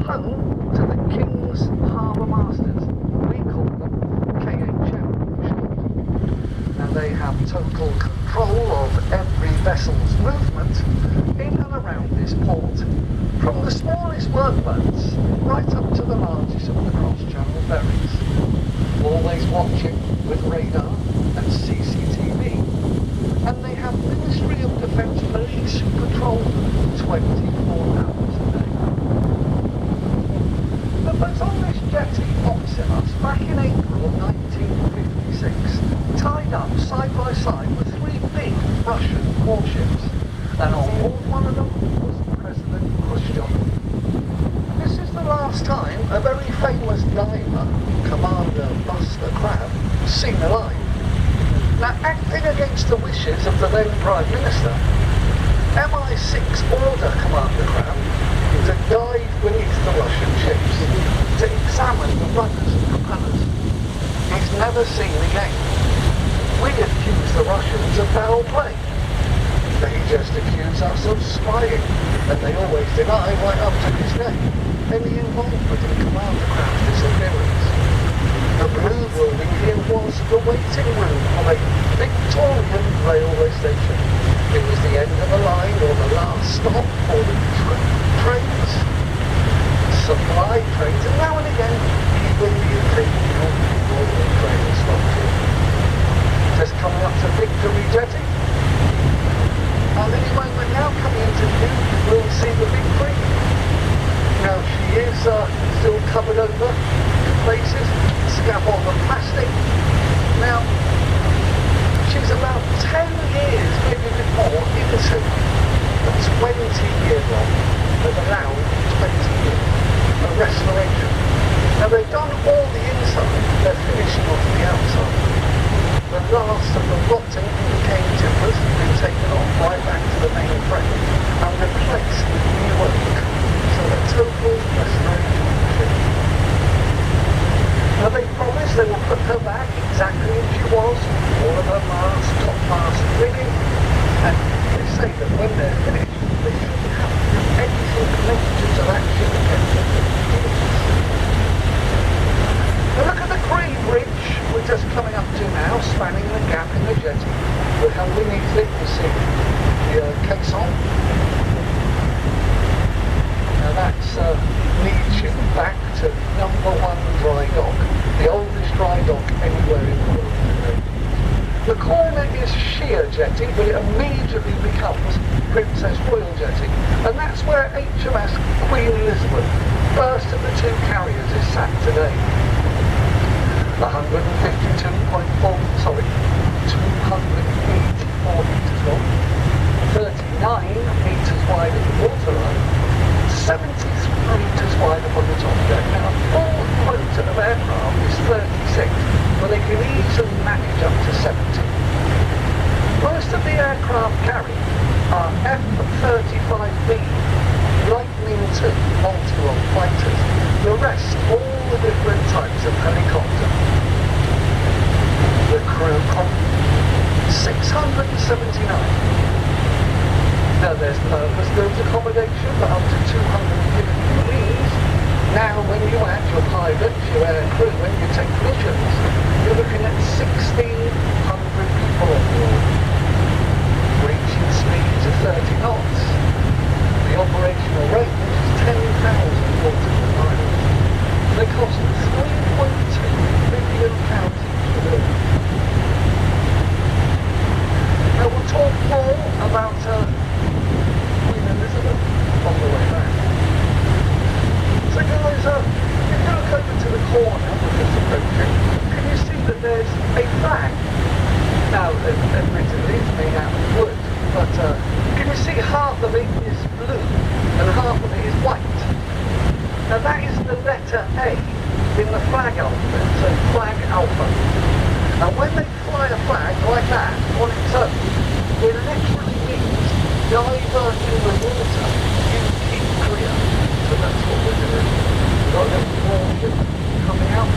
home to the King's Harbour Masters. We call them KHM for short. Now they have total control of every vessel's movement in and around this port, from the smallest workboats right up to the largest of the cross-channel ferries. Always watching with radar and CCTV. And they have Ministry of Defence police who patrol 24 hours a day. But on this jetty opposite us, back in April of 1956, tied up side by side were three big Russian warships, and on board one of them was President Khrushchev. This is the last time a very famous diver, Commander Buster Crabbe, was seen alive. Now, acting against the wishes of the then Prime Minister, MI6 ordered Commander Crabbe to dive beneath the Russian ships to examine the rudders and propellers. He's never seen again. We accuse the Russians of foul play. They just accuse us of spying, and they always deny right up to this day any involvement in Commander Crabbe's disappearance. The blue building here was the waiting room of a Victorian railway station. It was the end of a line or the last stop for the trains, supply trains, and now and again even the occasional Royal train stopped here. Just coming up to Victory Jetty. And any moment now coming into view, we'll see the Big Queen. Now she is still covered over in places, scaffold of plastic. Now she's about 10 years, maybe a bit more, into a 20-year long, but around 20 years, a restoration. Now they've done all the inside, they're finishing off the outside. The last of the rotting decaying timbers have been taken off right back to the main frame and replaced with new oak. So a total restoration of the ship. Now they promised they will put her back exactly as she was, all of her masts, top mast rigging, and they say that when they're finished, they shouldn't have to do anything connected to that ship again. Now look at the Green Bridge we're just coming up to now, spanning the gap in the jetty. Look underneath it, you see the caisson. Now that's leads you back to number 1 dry dock, the oldest dry dock anywhere in the world today. The corner is sheer jetty, but it immediately becomes Princess Royal Jetty, and that's where HMS Queen Elizabeth, first of the 2 carriers, is sat today. 284 metres long, 39 metres wide at the waterline, 73 metres wide upon the top deck. Now, a full quota of aircraft is 36, but they can easily manage up to 70. Most of the aircraft carried are F-35B, Lightning II multi-role fighters. The rest, all the different types of helicopter. The crew count 679. Now there's purpose-built accommodation for up to 250 employees. Now when you add your pilots, your air crew, and your technicians, you're looking at 1,600 people on board, reaching speeds of 30 knots. The operational range is 10,000 nautical miles. They cost £3.2 billion each to build. Now we'll talk more about Queen Elizabeth on the way back. So guys, if you look over to the corner, we're just approaching, can you see that there's a flag? Now, admittedly, it's made out of wood, but can you see half of it is blue and half of it is white? Now that is the letter A in the flag alphabet, so flag alpha. Now when they fly a flag like that on its own, it literally means diver in the water, you keep clear. So that's what we're doing. We've got a little warship coming out.